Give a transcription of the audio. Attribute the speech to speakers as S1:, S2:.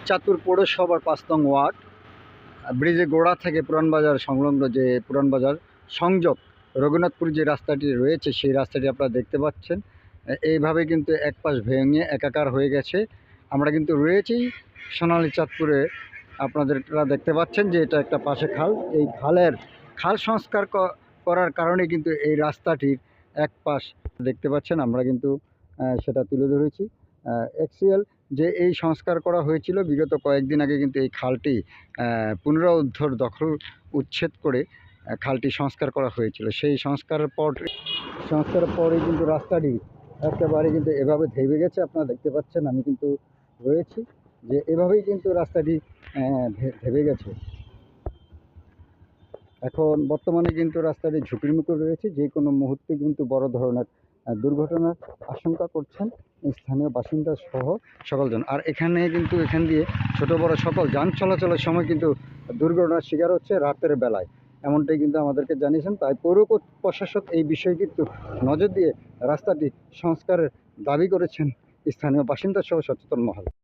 S1: চাঁদপুর পৌরসভার ৫ নং ওয়ার্ড ব্রিজের গোড়া থেকে পুরানবাজার সংলগ্ন যে পুরানবাজার সংযোগ রঘুনাথপুর যে রাস্তাটি রয়েছে সেই রাস্তাটি আপনারা দেখতে পাচ্ছেন। এইভাবে কিন্তু এক পাশ ভেঙে একাকার হয়ে গেছে। আমরা কিন্তু রয়েছি সোনালী চাঁদপুরে। আপনারা দেখতে পাচ্ছেন যে এটা একটা পাশে খাল। এই খাল সংস্কার করার কারণে কিন্তু এই রাস্তাটির এক পাশ দেখতে পাচ্ছেন। আমরা কিন্তু সেটা তুলে ধরেছি। অ্যাকচুয়াল যে এই সংস্কার করা হয়েছিল বিগত কয়েকদিন আগে, কিন্তু এই খালটি পুনরুদ্ধার উচ্ছেদ করে খালটি সংস্কার করা হয়েছিল। সেই সংস্কারের পরে কিন্তু রাস্তাটি একেবারে কিন্তু এভাবে ধেবে গেছে। আপনারা দেখতে পাচ্ছেন, আমি কিন্তু রয়েছি যে এভাবেই কিন্তু রাস্তাটি ধেবে গেছে। এখন বর্তমানে কিন্তু রাস্তাটি ঝুঁকির মুখে রয়েছে। যে কোনো মুহূর্তে কিন্তু বড় ধরনের দুর্ঘটনার আশঙ্কা করছেন স্থানীয় বাসিন্দা সহ সকলজন। আর এখান দিয়ে ছোট বড় সকল যান চলাচলের সময় কিন্তু দুর্ঘটনার শিকার হচ্ছে রাতের বেলায়, এমনটাই কিন্তু আমাদেরকে জানিয়েছেন। তাই পৌর প্রশাসক এই বিষয়ে কিন্তু নজর দিয়ে রাস্তাটি সংস্কারের দাবি করেছেন স্থানীয় বাসিন্দা সহ সচেতন মহল।